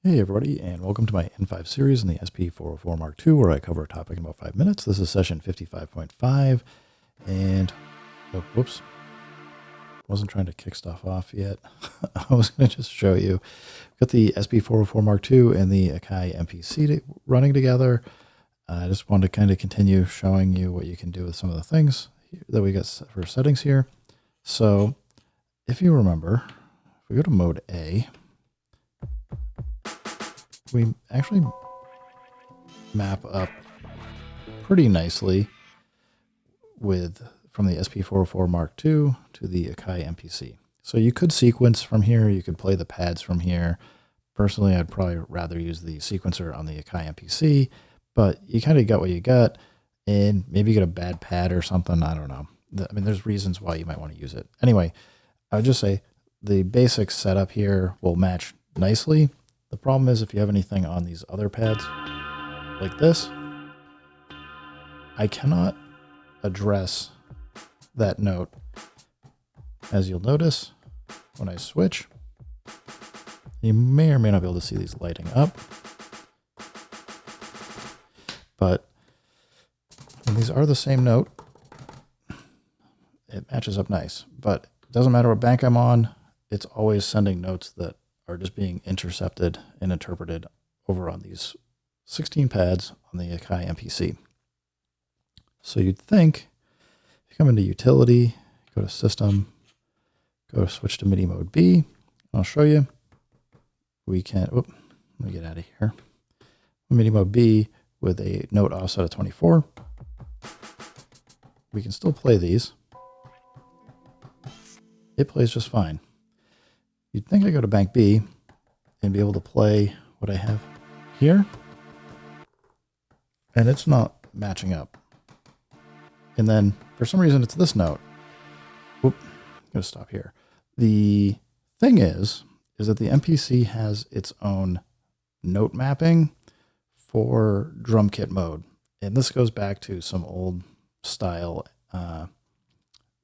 Hey everybody, and welcome to my N5 series in the SP404 Mark II, where I cover a topic in about 5 minutes. This is session 55.5, and oh, whoops, wasn't trying to kick stuff off yet. I was going to just show you. We've got the SP404 Mark II and the Akai MPC running together. I just wanted to kind of continue showing you what you can do with some of the things that we got for settings here. So if you remember, if we go to mode A, we actually map up pretty nicely from the SP404 Mark II to the Akai MPC. So you could sequence from here, you could play the pads from here. Personally, I'd probably rather use the sequencer on the Akai MPC, but you kind of got what you got, and maybe you get a bad pad or something, I don't know. I mean, there's reasons why you might want to use it. Anyway, I would just say the basic setup here will match nicely. The problem is if you have anything on these other pads like this, I cannot address that note. As you'll notice, when I switch, you may or may not be able to see these lighting up. But when these are the same note, it matches up nice. But it doesn't matter what bank I'm on, it's always sending notes that are just being intercepted and interpreted over on these 16 pads on the Akai MPC. So you'd think, if you come into Utility, go to System, go switch to Midi Mode B, I'll show you. We can, let me get out of here. Midi Mode B with a note offset of 24. We can still play these. It plays just fine. You'd think I go to bank B and be able to play what I have here, and it's not matching up. And then for some reason it's this note. Whoop, I'm gonna stop here. The thing is that the MPC has its own note mapping for drum kit mode. And this goes back to some old style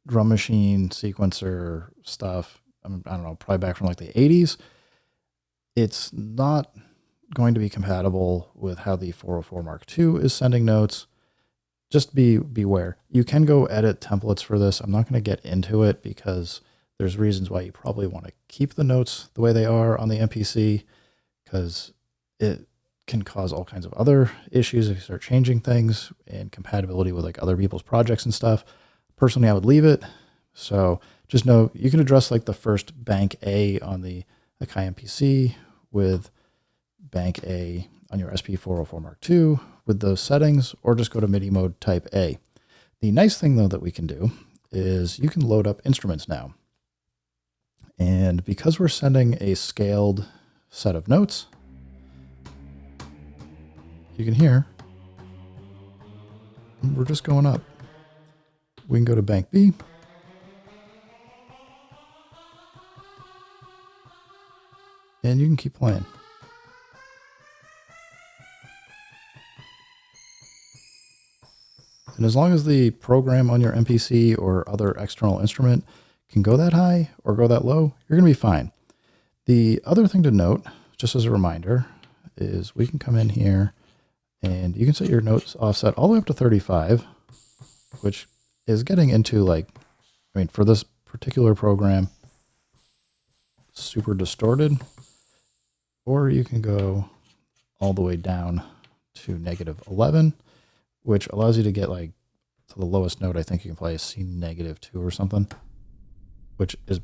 drum machine sequencer stuff. I don't know, probably back from like the 80s. It's not going to be compatible with how the 404 Mark II is sending notes. Just beware. You can go edit templates for this. I'm not going to get into it because there's reasons why you probably want to keep the notes the way they are on the MPC, because it can cause all kinds of other issues if you start changing things and compatibility with like other people's projects and stuff. Personally, I would leave it. So just know you can address like the first bank A on the Akai MPC with bank A on your SP404 Mark II with those settings, or just go to Midi Mode Type A. The nice thing though that we can do is you can load up instruments now. And because we're sending a scaled set of notes, you can hear we're just going up. We can go to bank B. And you can keep playing. And as long as the program on your MPC or other external instrument can go that high or go that low, you're going to be fine. The other thing to note, just as a reminder, is we can come in here and you can set your notes offset all the way up to 35, which is getting into like, I mean, for this particular program, super distorted. Or you can go all the way down to -11, which allows you to get like to the lowest note I think you can play is C-2 or something, which is,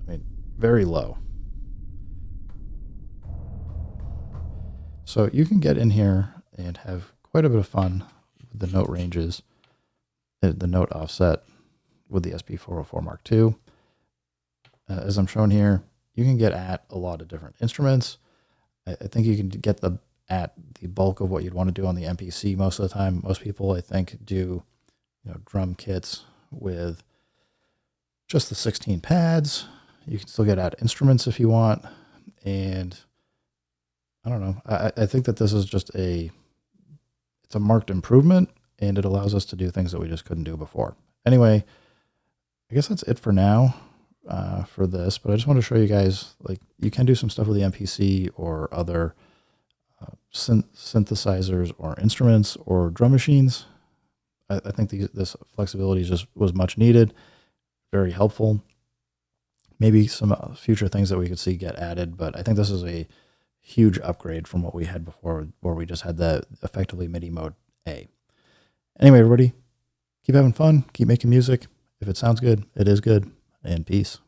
I mean, very low. So you can get in here and have quite a bit of fun with the note ranges, the note offset with the SP404 Mark II. As I'm showing here, you can get at a lot of different instruments. I think you can get at the bulk of what you'd want to do on the MPC most of the time. Most people, I think, do drum kits with just the 16 pads. You can still get at instruments if you want. And I don't know. I think that this is just it's a marked improvement, and it allows us to do things that we just couldn't do before. Anyway, I guess that's it for now. for this, but I just want to show you guys, like, you can do some stuff with the MPC or other synthesizers or instruments or drum machines. I think this flexibility was much needed, very helpful. Maybe some future things that we could see get added, but I think this is a huge upgrade from what we had before, where we just had the effectively MIDI mode A. Anyway, everybody, keep having fun, keep making music. If it sounds good, it is good, and peace.